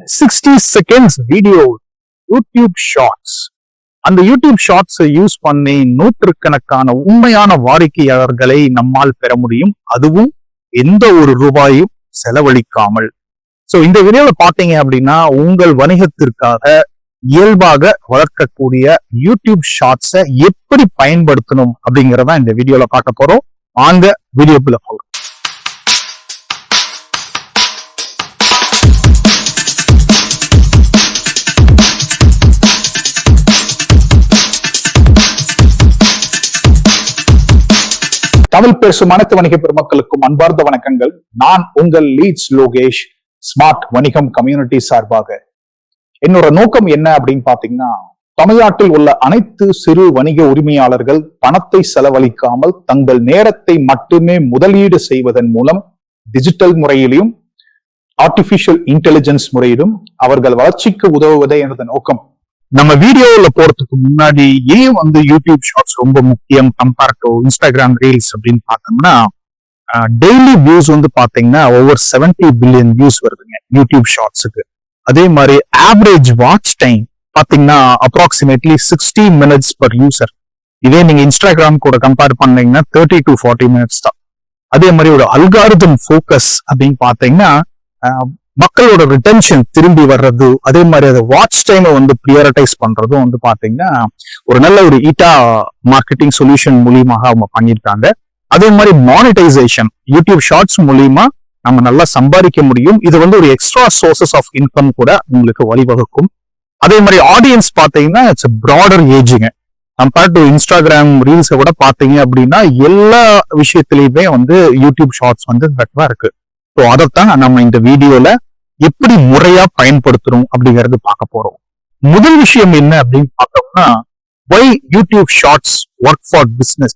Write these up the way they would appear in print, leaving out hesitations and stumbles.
60 seconds video YouTube shorts. அந்த YouTube ஷார்ட்ஸை use பண்ணி நூற்றுக்கணக்கான உண்மையான வாடிக்கையாளர்களை நம்மால் பெற முடியும், அதுவும் எந்த ஒரு ரூபாயும் செலவழிக்காமல். சோ இந்த வீடியோல பாத்தீங்க அப்படின்னா உங்கள் வணிகத்திற்காக இயல்பாக வளர்க்கக்கூடிய யூடியூப் ஷார்ட்ஸை எப்படி பயன்படுத்தணும் அப்படிங்கறத இந்த வீடியோல பார்க்க போறோம். வாங்க வீடியோக்குள்ள போகலாம். தமிழ் பேசும் அனைத்து வணிக பெருமக்களுக்கும் அன்பார்ந்த வணக்கங்கள். நான் உங்கள் லீட்ஸ் லோகேஷ், ஸ்மார்ட் வணிகம் கம்யூனிட்டி சார்பாக. என்னோட நோக்கம் என்ன அப்படின்னு பாத்தீங்கன்னா, தமிழ்நாட்டில் உள்ள அனைத்து சிறு வணிக உரிமையாளர்கள் பணத்தை செலவழிக்காமல் தங்கள் நேரத்தை மட்டுமே முதலீடு செய்வதன் மூலம் டிஜிட்டல் முறையிலும் ஆர்டிபிஷியல் இன்டெலிஜென்ஸ் முறையிலும் அவர்கள் வளர்ச்சிக்கு உதவுவதே எனது நோக்கம். நம்ம வீடியோல போறதுக்கு முன்னாடி ஏன் யூடியூப் ஷார்ட்ஸ் ரொம்ப முக்கியம் கம்பேர் டு இன்ஸ்டாகிராம் ரீல்ஸ் அப்படின்னு பார்த்தோம்னா, டெய்லி வியூஸ் பாத்தீங்கன்னா ஓவர் 70 பில்லியன் வியூஸ் வருதுங்க யூடியூப் ஷார்ட்ஸுக்கு. அதே மாதிரி ஆவரேஜ் வாட்ச் டைம் பாத்தீங்கன்னா அப்ராக்சிமேட்லி 60 மினிட்ஸ் பர் யூசர். இதே நீங்க இன்ஸ்டாகிராம் கூட கம்பேர் பண்ணீங்கன்னா 30 to 40 மினிட்ஸ் தான். அதே மாதிரி ஒரு அல்காரிதம் ஃபோக்கஸ் அப்படின்னு பாத்தீங்கன்னா மக்களோட ரிட்டென்ஷன் திரும்பி வர்றது, அதே மாதிரி அதை வாட்ச் டைம் பிரியரைடைஸ் பண்றதும் பாத்தீங்கன்னா ஒரு நல்ல ஒரு ஈட்டா மார்க்கெட்டிங் சொல்யூஷன் மூலியமாக அவங்க பண்ணியிருக்காங்க. அதே மாதிரி மானிட்டைசேஷன் யூடியூப் ஷார்ட்ஸ் மூலியமா நம்ம நல்லா சம்பாதிக்க முடியும். இது ஒரு எக்ஸ்ட்ரா சோர்சஸ் ஆஃப் இன்கம் கூட உங்களுக்கு வழிவகுக்கும். அதே மாதிரி ஆடியன்ஸ் பாத்தீங்கன்னா it's broader aging compared to Instagram ரீல்ஸை கூட பாத்தீங்க அப்படின்னா எல்லா விஷயத்திலயுமே யூடியூப் ஷார்ட்ஸ் பெட்டரா இருக்கு. ஸோ அதைத்தான் நம்ம இந்த வீடியோல எப்படி முறையா பயன்படுத்தணும் அப்படிங்கறது பார்க்க போறோம். முதல் விஷயம் என்ன அப்படின்னு பார்த்தோம்னா, why YouTube shorts work for business.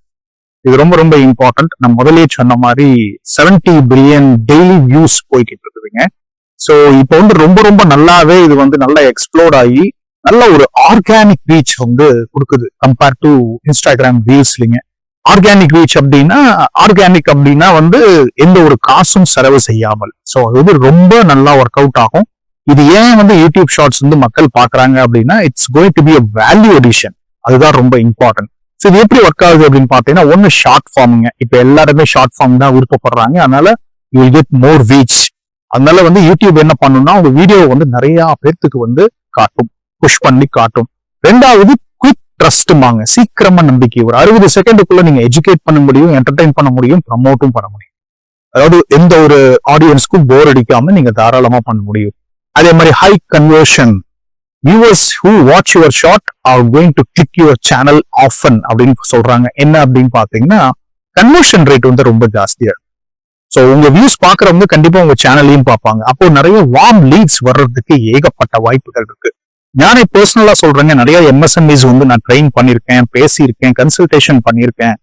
இது ரொம்ப ரொம்ப இம்பார்ட்டன்ட். நான் முதலே சொன்ன மாதிரி 70 பில்லியன் டெய்லி வியூஸ் போய்கிட்டு இருக்குதுங்க. ஸோ இப்போ ரொம்ப ரொம்ப நல்லாவே இது நல்லா எக்ஸ்ப்ளோர்ட் ஆகி நல்ல ஒரு ஆர்கானிக் ரீச் கொடுக்குது கம்பேர் டு இன்ஸ்டாகிராம் ரீல்ஸ்லிங்க. ஆர்கானிக் ரீச் அப்படின்னா எந்த ஒரு காசும் செலவு செய்யாமல். ஸோ அது ரொம்ப நல்லா ஒர்க் அவுட் ஆகும். இது ஏன் யூடியூப் ஷார்ட்ஸ் மக்கள் பாக்குறாங்க அப்படின்னா, it's going to be a value addition. அதுதான் ரொம்ப இம்பார்ட்டன்ட். ஸோ இது எப்படி ஒர்க் ஆகுது அப்படின்னு பாத்தீங்கன்னா, ஒன்னு ஷார்ட் ஃபார்முங்க. இப்ப எல்லாருமே ஷார்ட் ஃபார்ம் தான் விருப்பப்படுறாங்க. அதனால you will get more reach. அதனால யூடியூப் என்ன பண்ணும்னா உங்க வீடியோ நிறைய பேர்த்துக்கு காட்டும், புஷ் பண்ணி காட்டும். ரெண்டாவது ட்ரஸ்ட்மாங்க, சீக்கிரமா நம்பிக்கை. ஒரு 60 செகண்டுக்குள்ள நீங்க எஜுகேட் பண்ண முடியும், என்டர்டைன் பண்ண முடியும், ப்ரமோட்டும் பண்ண முடியும். அதாவது எந்த ஒரு ஆடியன்ஸ்க்கும் போர் அடிக்காம நீங்க தாராளமா பண்ண முடியும். அதே மாதிரி high conversion. Viewers who watch your short are going to click your channel often அப்படின்னு சொல்றாங்க. என்ன அப்படின்னு பாத்தீங்கன்னா, கன்வர்ஷன் ரேட் ரொம்ப ஜாஸ்தியா. சோ உங்க வியூஸ் பாக்குறவங்க கண்டிப்பா உங்க சேனலையும் பார்ப்பாங்க. அப்போ நிறைய வார்ம் லீட்ஸ் வர்றதுக்கு ஏகப்பட்ட வாய்ப்புகள் இருக்கு. நானே பர்சனலா சொல்றேங்க, நிறைய எம்எஸ்எம்இஸ் நான் ட்ரெயின் பண்ணிருக்கேன், பேசியிருக்கேன், கன்சல்டேஷன் பண்ணிருக்கேன்.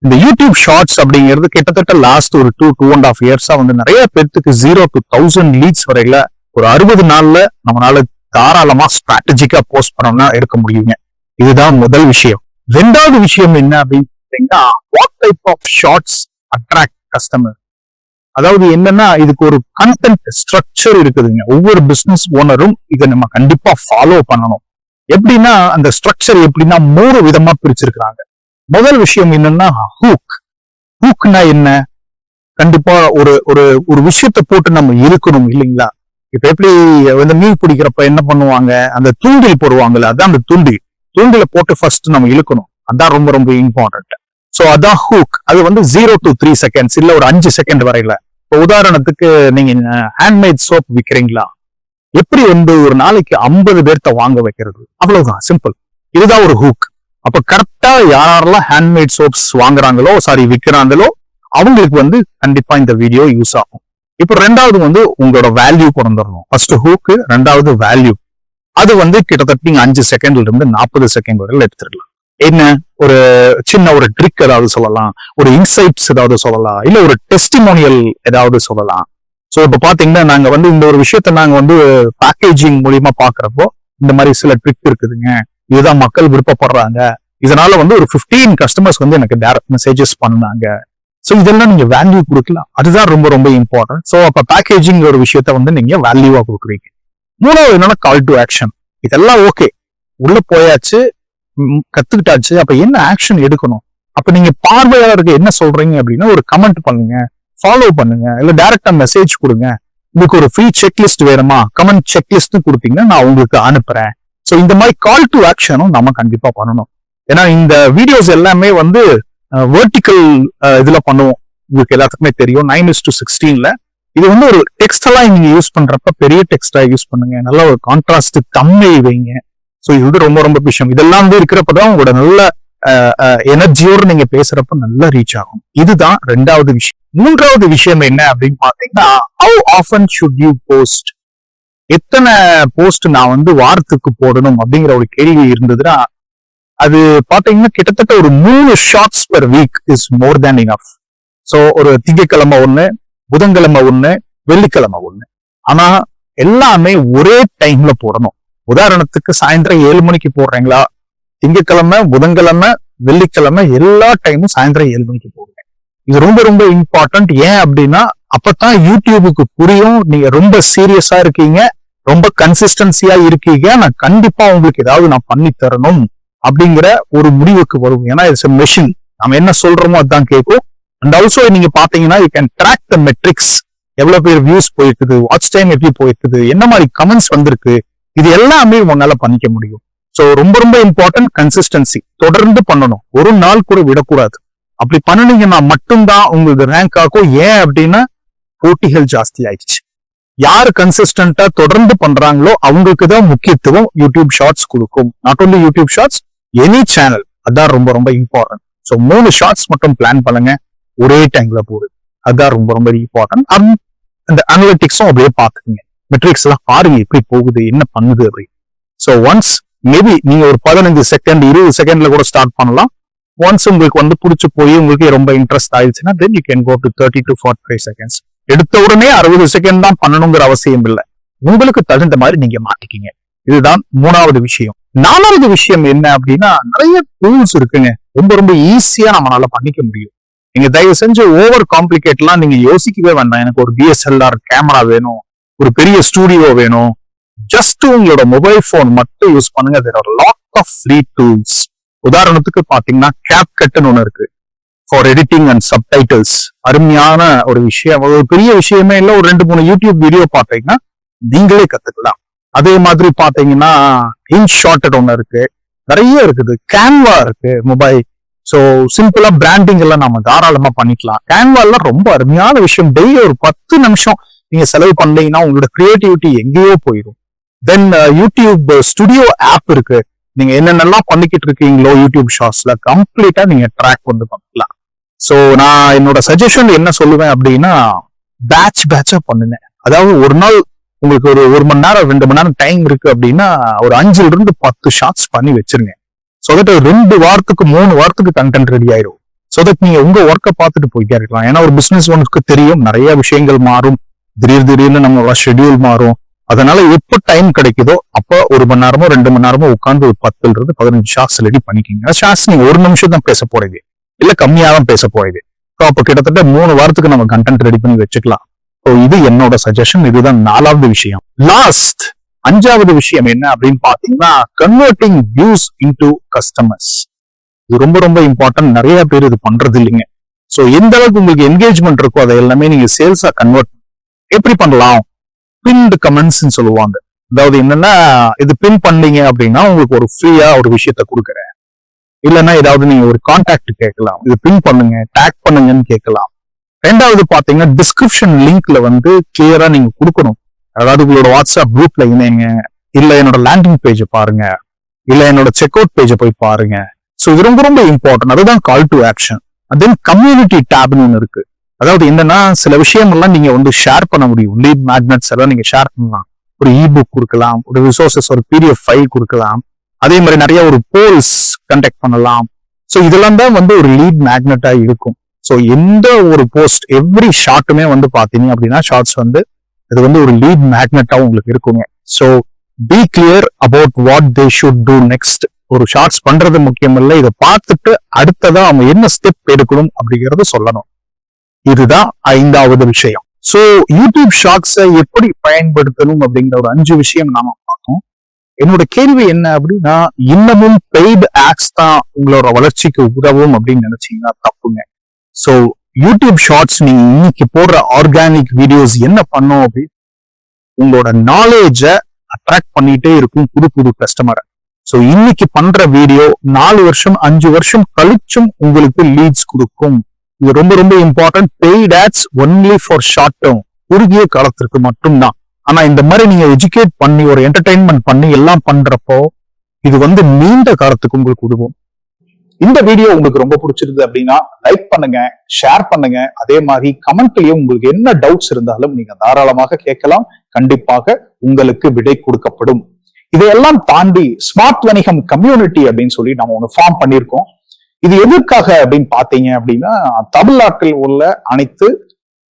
இந்த யூடியூப் ஷார்ட்ஸ் அப்படிங்கிறது கிட்டத்தட்ட லாஸ்ட் ஒரு 2.5 இயர்ஸா நிறைய பேருக்கு 0 to 1000 லீட்ஸ் வரையில ஒரு 60 நாள்ல நம்மளால தாராளமா ஸ்ட்ராட்டஜிக்கா போஸ்ட் பண்ணோம்னா எடுக்க முடியுங்க. இதுதான் முதல் விஷயம். ரெண்டாவது விஷயம் என்ன அப்படின்னு பார்த்தீங்கன்னா, what type of shorts attract customer. அதாவது என்னன்னா, இதுக்கு ஒரு கண்டென்ட் ஸ்ட்ரக்சர் இருக்குதுங்க. ஒவ்வொரு பிசினஸ் ஓனரும் இதை நம்ம கண்டிப்பா ஃபாலோ பண்ணணும். எப்படின்னா, அந்த ஸ்ட்ரக்சர் எப்படின்னா 3 விதமா பிரிச்சிருக்கிறாங்க. முதல் விஷயம் என்னன்னா ஹூக். ஹூக்னா என்ன? கண்டிப்பா ஒரு ஒரு ஒரு விஷயத்தை போட்டு நம்ம இழுக்கணும் இல்லைங்களா? இப்ப எப்படி மீன் பிடிக்கிறப்ப என்ன பண்ணுவாங்க, அந்த தூண்டில் போடுவாங்கல்ல, அதான் அந்த தூண்டில போட்டு ஃபர்ஸ்ட் நம்ம இழுக்கணும். அதான் ரொம்ப ரொம்ப இம்பார்ட்டன்ட். சோ அதான் ஹூக். அது 0 to 3 செகண்ட்ஸ் இல்ல ஒரு 5 செகண்ட் வரையில. இப்போ உதாரணத்துக்கு நீங்க ஹேண்ட்மேட் சோப் விற்கிறீங்களா, எப்படி ஒரு நாளைக்கு 50 பேர்த்த வாங்க வைக்கிறது, அவ்வளவுதான், சிம்பிள். இதுதான் ஒரு ஹூக். அப்ப கரெக்டா யாரெல்லாம் ஹேண்ட்மேட் சோப்ஸ் விற்கிறாங்களோ அவங்களுக்கு கண்டிப்பா இந்த வீடியோ யூஸ் ஆகும். இப்போ ரெண்டாவது உங்களோட வேல்யூ கொண்டு வரணும். ஃபர்ஸ்ட் ஹூக், ரெண்டாவது வேல்யூ. அது கிட்டத்தட்ட நீங்க 5 செகண்ட்ல இருந்து 40 செகண்ட் வரையில எடுத்துடலாம். என்ன ஒரு சின்ன ஒரு ட்ரிக் ஏதாவது சொல்லலாம், ஒரு இன்சைட்ஸ் ஏதாவது சொல்லலாம், இல்ல ஒரு டெஸ்டிமோனியல் ஏதாவது சொல்லலாம். சோ இப்ப பாத்தீங்கன்னா நாங்க இந்த ஒரு விஷயத்த நாங்க பேக்கேஜிங் மூலியமா பாக்குறப்போ இந்த மாதிரி சில ட்ரிக் இருக்குதுங்க, இதுதான் மக்கள் விருப்பப்படுறாங்க, இதனால ஒரு 15 கஸ்டமர்ஸ் எனக்கு டைரக்ட் மெசேஜஸ் பண்ணாங்க. சோ இதெல்லாம் நீங்க வேல்யூ கொடுக்கலாம். அதுதான் ரொம்ப ரொம்ப இம்பார்ட்டன்ட். சோ அப்ப பேக்கேஜிங் ஒரு விஷயத்த நீங்க வேல்யூவா கொடுக்குறீங்க. மூணாவது என்னன்னா கால் டு ஆக்ஷன். இதெல்லாம் ஓகே, உள்ள போயாச்சு, கத்துக்கிட்டாச்சு, அப்ப என்ன ஆக்ஷன் எடுக்கணும்? அப்ப நீங்க பார்வையாளருக்கு என்ன சொல்றீங்க அப்படின்னா, ஒரு கமெண்ட் பண்ணுங்க, ஃபாலோ பண்ணுங்க, இல்ல டைரக்டா மெசேஜ் கொடுங்க. உங்களுக்கு ஒரு ஃப்ரீ செக்லிஸ்ட் வேணுமா, கமெண்ட் செக்லிஸ்ட் கொடுத்தீங்கன்னா நான் உங்களுக்கு அனுப்புறேன். ஸோ இந்த மாதிரி கால் டு ஆக்ஷனும் நம்ம கண்டிப்பா பண்ணணும். ஏன்னா இந்த வீடியோஸ் எல்லாமே வந்து வெர்டிக்கல் இதுல பண்ணுவோம். உங்களுக்கு எல்லாத்துக்குமே தெரியும் 9:16. இது வந்து ஒரு டெக்ஸ்ட் எல்லாம் நீங்க யூஸ் பண்றப்ப பெரிய டெக்ஸ்டா யூஸ் பண்ணுங்க, நல்ல ஒரு கான்ட்ராஸ்ட் தம்மை வைங்க. ஸோ இது வந்து ரொம்ப ரொம்ப விஷயம். இதெல்லாம் வந்து இருக்கிறப்பதான் உங்களோட நல்ல எனர்ஜியோடு நீங்க பேசுறப்ப நல்லா ரீச் ஆகும். இதுதான் ரெண்டாவது விஷயம். மூன்றாவது விஷயம் என்ன அப்படின்னு பாத்தீங்கன்னா, how often should you post? எத்தனை போஸ்ட் நான் வந்து வாரத்துக்கு போடணும் அப்படிங்கிற ஒரு கேள்வி இருந்ததுன்னா, அது பாத்தீங்கன்னா கிட்டத்தட்ட ஒரு 3 shorts per week is more than enough. So ஒரு திங்கட்கிழமை ஒண்ணு, புதன்கிழமை ஒண்ணு, வெள்ளிக்கிழமை ஒண்ணு. ஆனா எல்லாமே ஒரே டைம்ல போடணும். உதாரணத்துக்கு சாயந்தரம் 7 மணிக்கு போடுறீங்களா, திங்கட்கிழமை, புதன்கிழமை, வெள்ளிக்கிழமை எல்லா டைமும் சாயந்தரம் 7 மணிக்கு போடுங்க. இது ரொம்ப ரொம்ப இம்பார்ட்டன்ட். ஏன் அப்படின்னா அப்பதான் யூடியூபுக்கு புரியும் நீங்க ரொம்ப சீரியஸா இருக்கீங்க, ரொம்ப கன்சிஸ்டன்சியா இருக்கீங்க, நான் கண்டிப்பா உங்களுக்கு ஏதாவது நான் பண்ணி தரணும் அப்படிங்கிற ஒரு முடிவுக்கு வரும். ஏன்னா இட்ஸ் மெஷின், நம்ம என்ன சொல்றோமோ அதுதான் கேட்கும். அண்ட் ஆல்சோ நீங்க பாத்தீங்கன்னா you can track the metrics. எவ்வளவு பேர் வியூஸ் போயிருக்குது, வாட்ச் டைம் எப்படி போயிருக்குது, என்ன மாதிரி கமெண்ட்ஸ் வந்திருக்கு, இது எல்லாமே உங்களால பண்ணிக்க முடியும். ஸோ ரொம்ப ரொம்ப இம்பார்ட்டன்ட் கன்சிஸ்டன்சி. தொடர்ந்து பண்ணணும், ஒரு நாள் கூட விடக்கூடாது. அப்படி பண்ணினீங்கன்னா மட்டும்தான் உங்களுக்கு ரேங்க் ஆகும். ஏன் அப்படின்னா போட்டிகள் ஜாஸ்தி ஆயிடுச்சு. யாரு கன்சிஸ்டன்டா தொடர்ந்து பண்றாங்களோ அவங்களுக்கு தான் முக்கியத்துவம் யூடியூப் ஷார்ட்ஸ் கொடுக்கும். Not only YouTube shorts, any channel. அதான் ரொம்ப ரொம்ப இம்பார்ட்டன்ட். ஸோ 3 ஷார்ட்ஸ் மட்டும் பிளான் பண்ணுங்க, ஒரே டைம்ல போடுது. அதுதான் ரொம்ப ரொம்ப இம்பார்ட்டன்ட். அந்த அனலிட்டிக்ஸும் அப்படியே பாத்துக்கங்க, மெட்ரிக்ஸ் எல்லாம் பாருங்க எப்படி போகுது, என்ன பண்ணுது அப்படின்னு. ஸோ ஒன்ஸ் மேபி நீங்க ஒரு 15 செகண்ட் 20 செகண்ட்ல கூட ஸ்டார்ட் பண்ணலாம். ஒன்ஸ் உங்களுக்கு வந்து பிடிச்சு போய் உங்களுக்கு ரொம்ப இன்ட்ரெஸ்ட் ஆயிடுச்சுன்னா then you can go to 30 to 45 seconds. எடுத்த உடனே 60 செகண்ட் தான் பண்ணணுங்கிற அவசியம் இல்லை, உங்களுக்கு தகுந்த மாதிரி நீங்க மாட்டிக்கிங்க. இதுதான் மூணாவது விஷயம். நாலாவது விஷயம் என்ன அப்படின்னா, நிறைய டூல்ஸ் இருக்குங்க, ரொம்ப ரொம்ப ஈஸியா நம்மளால பண்ணிக்க முடியும். நீங்க தயவு செஞ்சு ஓவர் காம்ப்ளிகேட்லாம் நீங்க யோசிக்கவே வேண்டாம். எனக்கு ஒரு DSLR கேமரா வேணும், ஒரு பெரிய ஸ்டூடியோ வேணும். ஜஸ்ட் உங்களோட மொபைல் போன் மட்டும் யூஸ் பண்ணுங்க. there are lot of free tools. உதாரணத்துக்கு பாத்தீங்கன்னா CapCutன்னு ஒண்ணு இருக்கு ஃபார் எடிட்டிங் அண்ட் சப்டைட்டில்ஸ். அருமையான ஒரு விஷயம், ஒரு பெரிய விஷயமே இல்லை. ஒரு 2-3 யூடியூப் வீடியோ பாத்தீங்கன்னா நீங்களே கத்துக்கலாம். அதே மாதிரி பாத்தீங்கன்னா InShot ஒண்ணு இருக்கு, நிறைய இருக்குது. கேன்வா இருக்கு மொபைல். ஸோ சிம்பிளா பிராண்டிங் எல்லாம் நம்ம தாராளமா பண்ணிக்கலாம். கேன்வா எல்லாம் ரொம்ப அருமையான விஷயம். டெய்லி ஒரு 10 நிமிஷம் நீங்க செலவு பண்ணீங்கன்னா உங்களோட கிரியேட்டிவிட்டி எங்கேயோ போயிடும். தென் யூடியூப் ஸ்டுடியோ ஆப் இருக்கு. நீங்க என்னென்னலாம் பண்ணிக்கிட்டு இருக்கீங்களோ யூடியூப் ஷார்ட்ஸ்ல கம்ப்ளீட்டா நீங்க ட்ராக் வந்து பண்ணலாம். சோ நான் என்னோட சஜஷன் என்ன சொல்லுவேன் அப்படின்னா, பேட்சா பண்ணுங்க. அதாவது ஒரு நாள் உங்களுக்கு ஒரு 1 மணி நேரம் 2 மணி நேரம் டைம் இருக்கு அப்படின்னா ஒரு 5 to 10 ஷார்ட்ஸ் பண்ணி வச்சிருங்க. சோ தட் 2 வாரத்துக்கு 3 வாரத்துக்கு கண்டென்ட் ரெடி ஆயிரும். சோ தட் நீங்க உங்க ஒர்க்கை பார்த்துட்டு போய்ட்டே இருக்கலாம். ஏன்னா ஒரு பிசினஸ் ஒன்னுக்கு தெரியும், நிறைய விஷயங்கள் மாறும், திடீர்னு நம்மளோட ஷெட்யூல் மாறும். அதனால எப்ப டைம் கிடைக்குதோ அப்ப 1 மணி நேரமோ 2 மணி நேரமோ உட்காந்து ஒரு 10 to 15 ஷார்ட்ஸ் ரெடி பண்ணிக்கிங்க. ஷார்ட்ஸ் நீங்க 1 நிமிஷம் தான் பேச போறீங்க, இல்ல கம்மியா தான் பேச போறீங்க. ஸோ அப்ப கிட்டத்தட்ட 3 வாரத்துக்கு நம்ம கண்டென்ட் ரெடி பண்ணி வச்சுக்கலாம். ஸோ இது என்னோட சஜஷன். இதுதான் 4வது விஷயம். லாஸ்ட் 5வது விஷயம் என்ன அப்படின்னு பாத்தீங்கன்னா, கன்வெர்ட்டிங் வியூஸ் இன்டு கஸ்டமர்ஸ். இது ரொம்ப ரொம்ப இம்பார்ட்டன்ட். நிறைய பேர் இது பண்றது இல்லைங்க. ஸோ எந்த அளவுக்கு உங்களுக்கு என்கேஜ்மெண்ட் இருக்கோ அதை எல்லாமே நீங்க சேல்ஸா கன்வெர்ட் எப்படி பண்ணலாம்? பின்டு கமெண்ட்ஸ் சொல்லுவாங்க. அதாவது என்னன்னா, இது பின் பண்ணீங்க அப்படின்னா உங்களுக்கு ஒரு ஃப்ரீயா ஒரு விஷயத்த கொடுக்குறேன், இல்லைன்னா ஏதாவது நீங்க ஒரு கான்டாக்ட் கேட்கலாம், இது பின் பண்ணுங்க, டேக் பண்ணுங்கன்னு கேட்கலாம். ரெண்டாவது பாத்தீங்கன்னா டிஸ்கிரிப்ஷன் லிங்க்ல வந்து கிளியரா நீங்க கொடுக்கணும். அதாவது உங்களோட வாட்ஸ்அப் குரூப்ல இணைங்க, இல்ல என்னோட லேண்டிங் பேஜை பாருங்க, இல்ல என்னோட செக் அவுட் பேஜை போய் பாருங்க. ஸோ இது ரொம்ப ரொம்ப இம்பார்ட்டன்ட். அதுதான் call to action. Then community டேப்னு ஒன்று இருக்கு. அதாவது என்னன்னா, சில விஷயங்கள்லாம் நீங்க வந்து ஷேர் பண்ண முடியும். லீட் மேக்னெட்ஸ் எல்லாம் நீங்க ஷேர் பண்ணலாம். ஒரு இபுக் கொடுக்கலாம், ஒரு ரிசோர்சஸ், ஒரு PDF ஃபைல் கொடுக்கலாம். அதே மாதிரி நிறைய ஒரு போல்ஸ் கண்டக்ட் பண்ணலாம். ஸோ இதெல்லாம் தான் வந்து ஒரு லீட் மேக்னெட்டா இருக்கும். ஸோ எந்த ஒரு போஸ்ட் எவ்ரி ஷார்ட்டுமே வந்து பாத்தீங்க அப்படின்னா ஷார்ட்ஸ் வந்து இது வந்து ஒரு லீட் மேக்னெட்டா உங்களுக்கு இருக்குங்க. So B clear about what they should do next. ஒரு ஷார்ட்ஸ் பண்றது முக்கியம் இல்லை, இதை பார்த்துட்டு அடுத்ததா அவங்க என்ன ஸ்டெப் எடுக்கணும் அப்படிங்கறத சொல்லணும். இதுதான் 5வது விஷயம். சோ யூடியூப் ஷார்ட்ஸை எப்படி பயன்படுத்தணும் அப்படிங்கிற ஒரு 5 விஷயம் நாம பார்த்தோம். என்னோட கேள்வி என்ன அப்படின்னா, இன்னமும் பெய்டு ஆட்ஸ் தான் உங்களோட வளர்ச்சிக்கு உதவும் அப்படின்னு நினைச்சீங்கன்னா தப்புங்க. சோ யூடியூப் ஷார்ட்ஸ் நீங்க இன்னைக்கு போடுற ஆர்கானிக் வீடியோஸ் என்ன பண்ணும் அப்படின்னு உங்களோட நாலேஜ அட்ராக்ட் பண்ணிட்டே இருக்கும் புது புது கஸ்டமரை. சோ இன்னைக்கு பண்ற வீடியோ 4 வருஷம் 5 வருஷம் கழிச்சும் உங்களுக்கு லீட்ஸ் கொடுக்கும். இது ரொம்ப ரொம்ப important. Paid ads only for short term, குறுகிய காலத்திற்கு மட்டும்தான். ஆனா இந்த மாதிரி நீங்க எஜுகேட் பண்ணி ஒரு என்டர்டைன்மெண்ட் பண்ணி எல்லாம் பண்றப்போ இது நீண்ட காலத்துக்கு உங்களுக்கு உதவும். இந்த வீடியோ உங்களுக்கு ரொம்ப பிடிச்சிருது அப்படின்னா லைக் பண்ணுங்க, ஷேர் பண்ணுங்க. அதே மாதிரி கமெண்ட்லயும் உங்களுக்கு என்ன டவுட்ஸ் இருந்தாலும் நீங்க தாராளமாக கேட்கலாம். கண்டிப்பாக உங்களுக்கு விடை கொடுக்கப்படும். இதையெல்லாம் தாண்டி ஸ்மார்ட் வணிகம் கம்யூனிட்டி அப்படின்னு சொல்லி நம்ம ஒண்ணு ஃபார்ம் பண்ணியிருக்கோம். இது எதற்காக அப்படின்னு பாத்தீங்க அப்படின்னா, தமிழ்நாட்டில் உள்ள அனைத்து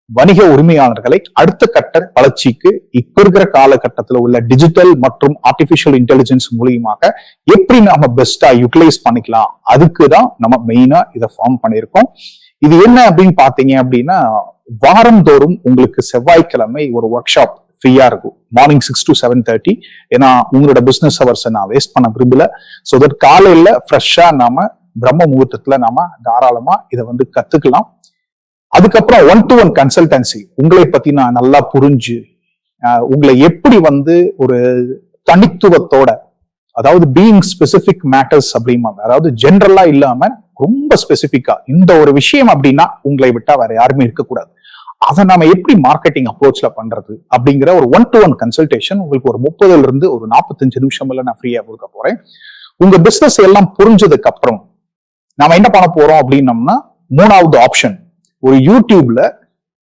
வணிக உரிமையாளர்களை அடுத்த கட்ட வளர்ச்சிக்கு இப்ப இருக்கிற காலகட்டத்தில் உள்ள டிஜிட்டல் மற்றும் ஆர்டிபிஷியல் இன்டெலிஜென்ஸ் மூலியமாக எப்படி நாம பெஸ்டா யூட்டிலைஸ் பண்ணிக்கலாம், அதுக்குதான் நம்ம மெயினா இதை ஃபார்ம் பண்ணியிருக்கோம். இது என்ன அப்படின்னு பாத்தீங்க அப்படின்னா, வாரந்தோறும் உங்களுக்கு செவ்வாய்க்கிழமை ஒரு ஒர்க் ஷாப் ஃப்ரீயா இருக்கும். Morning 6 to 7:30. ஏன்னா உங்களோட பிசினஸ் ஹவர்ஸை நான் வேஸ்ட் பண்ண விரும்பல. ஸோ தட் காலையில ஃப்ரெஷ்ஷா நாம பிரம்ம முகூர்த்தத்துல நாம தாராளமா இதை கத்துக்கலாம். அதுக்கப்புறம் 1-to-1 கன்சல்டன்சி, உங்களை பத்தி நான் நல்லா புரிஞ்சு உங்களை எப்படி ஒரு தனித்துவத்தோட, அதாவது பீயிங் ஸ்பெசிபிக் மேட்டர்ஸ் அப்படிம்பாங்க, அதாவது ஜென்ரலா இல்லாம ரொம்ப ஸ்பெசிபிக்கா இந்த ஒரு விஷயம் அப்படின்னா உங்களை விட்டா வேற யாருமே இருக்கக்கூடாது, அதை நாம எப்படி மார்க்கெட்டிங் அப்ரோச்ல பண்றது அப்படிங்கிற ஒரு 1-to-1 கன்சல்டேஷன் உங்களுக்கு ஒரு 30 இருந்து ஒரு 45 நிமிஷம்ல நான் ஃப்ரீயா கொடுக்க போறேன். உங்க பிசினஸ் எல்லாம் புரிஞ்சதுக்கு அப்புறம் நாம என்ன பண்ண போறோம் அப்படின்னம்னா, 3வது ஆப்ஷன், ஒரு யூடியூப்ல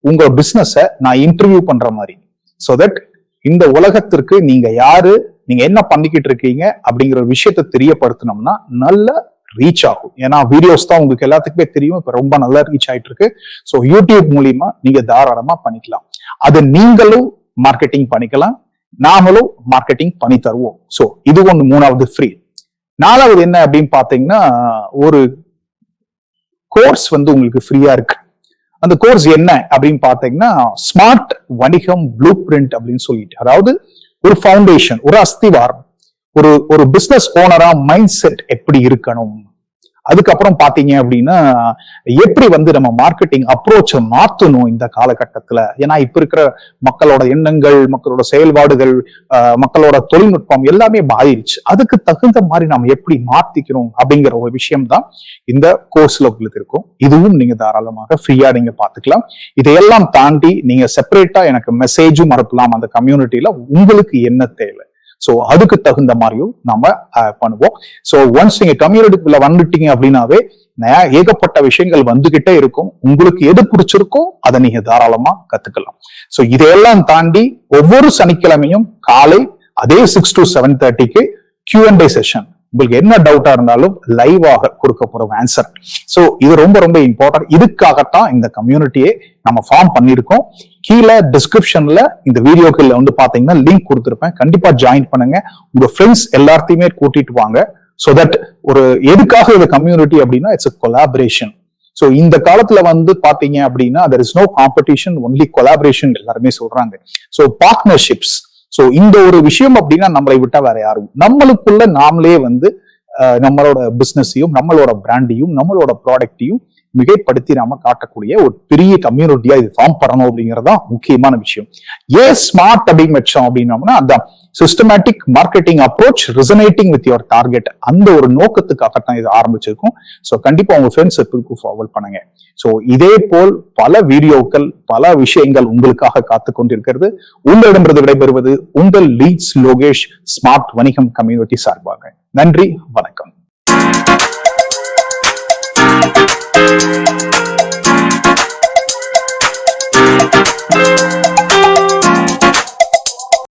உங்க பிசினஸ நான் இன்டர்வியூ பண்ற மாதிரி. சோ தட் இந்த உலகத்திற்கு நீங்க யாரு, நீங்க என்ன பண்ணிக்கிட்டு இருக்கீங்க அப்படிங்கிற ஒரு விஷயத்த தெரியப்படுத்தினோம்னா நல்ல ரீச் ஆகும். ஏன்னா வீடியோஸ் தான் உங்களுக்கு எல்லாத்துக்குமே தெரியும், இப்ப ரொம்ப நல்லா ரீச் ஆயிட்டு இருக்கு. ஸோ யூடியூப் மூலியமா நீங்க தாராளமா பண்ணிக்கலாம். அது நீங்களும் மார்க்கெட்டிங் பண்ணிக்கலாம், நாமளும் மார்க்கெட்டிங் பண்ணி தருவோம். ஸோ இது 3வது ஃப்ரீ. 4வது என்ன அப்படின்னு பாத்தீங்கன்னா, ஒரு கோர்ஸ் உங்களுக்கு ஃப்ரீயா இருக்கு. அந்த கோர்ஸ் என்ன அப்படின்னு பாத்தீங்கன்னா, ஸ்மார்ட் வணிகம் ப்ளூ பிரிண்ட் அப்படின்னு சொல்லிட்டு, அதாவது ஒரு ஃபவுண்டேஷன், ஒரு அஸ்திவாரம், ஒரு பிசினஸ் ஓனரா மைண்ட் செட் எப்படி இருக்கணும், அதுக்கப்புறம் பாத்தீங்க அப்படின்னா எப்படி நம்ம மார்க்கெட்டிங் அப்ரோச்சை மாத்தணும் இந்த காலகட்டத்துல. ஏன்னா இப்ப இருக்கிற மக்களோட எண்ணங்கள், மக்களோட செயல்பாடுகள், மக்களோட தொழில்நுட்பம் எல்லாமே மாறிடுச்சு. அதுக்கு தகுந்த மாதிரி நம்ம எப்படி மாத்திக்கணும் அப்படிங்கிற ஒரு விஷயம் தான் இந்த கோர்ஸ்ல உங்களுக்கு இருக்கும். இதுவும் நீங்க தாராளமாக ஃப்ரீயா நீங்க பாத்துக்கலாம். இதையெல்லாம் தாண்டி நீங்க செப்பரேட்டா எனக்கு மெசேஜும் அனுப்பலாம் அந்த கம்யூனிட்டியில, உங்களுக்கு என்ன தேவை. சோ அதுக்கு தகுந்த மாதிரியும் நம்ம பண்ணுவோம். சோ ஒன்ஸ் நீங்க கம்யூனிட்டிக்குள்ள வந்துட்டீங்க அப்படின்னாவே ஏகப்பட்ட விஷயங்கள் வந்துகிட்டே இருக்கும். உங்களுக்கு எது பிடிச்சிருக்கோ அதை நீங்க தாராளமா கத்துக்கலாம். சோ இதையெல்லாம் தாண்டி ஒவ்வொரு சனிக்கிழமையும் காலை அதே 6 to 7:30 Q&A செஷன், உங்களுக்கு என்ன டவுட்டா இருந்தாலும் லைவாக கொடுக்க போற ஆன்சர். சோ இது ரொம்ப ரொம்ப இம்பார்ட்டன்ட். இதுக்காகத்தான் இந்த கம்யூனிட்டியை நம்ம ஃபார்ம் பண்ணிருக்கோம். கீழே டிஸ்கிரிப்ஷன்ல இந்த வீடியோக்குள்ள பாத்தீங்கன்னா லிங்க் கொடுத்திருப்பேன். கண்டிப்பா ஜாயின் பண்ணுங்க, உங்க ஃப்ரெண்ட்ஸ் எல்லாத்தையுமே கூட்டிட்டு வாங்க. சோ தட் ஒரு எதுக்காக இந்த கம்யூனிட்டி அப்படின்னா, இட்ஸ் a collaboration. சோ இந்த காலத்துல பாத்தீங்க அப்படின்னா there is no competition, only collaboration எல்லாருமே சொல்றாங்க. சோ பார்ட்னர்ஷிப்ஸ், சோ இந்த ஒரு விஷயம் அப்படின்னா நம்மளை விட்டா வேற யாரும், நம்மளுக்குள்ள நாமளே நம்மளோட பிசினஸையும் நம்மளோட பிராண்டையும் நம்மளோட ப்ராடக்டையும் மிகைப்படுத்தி நாம காட்டக்கூடிய ஒரு பெரிய கம்யூனிட்டியா இது ஃபார்ம் பண்ணணும் அப்படிங்கறதா முக்கியமான விஷயம். ஏன் ஸ்மார்ட் அப்படின்னு வச்சோம் அப்படின்னோம்னா, அந்த systematic marketing approach resonating with your target, அந்த ஒரு நோக்கத்துக்காகத்தான் இது ஆரம்பிச்சிருக்கும். ஸோ கண்டிப்பா உங்க ஃப்ரெண்ட்ஸ் சர்க்கிளுக்கு ஃபார்வர்ட் பண்ணுங்க. ஸோ இதே போல் பல வீடியோக்கள், பல விஷயங்கள் உங்களுக்காக காத்து கொண்டிருக்கிறது. உங்களிடமிருந்து விடைபெறுவது உங்கள் லீட்ஸ் லோகேஷ், ஸ்மார்ட் வணிகம் கம்யூனிட்டி சார்பாக. நன்றி, வணக்கம்.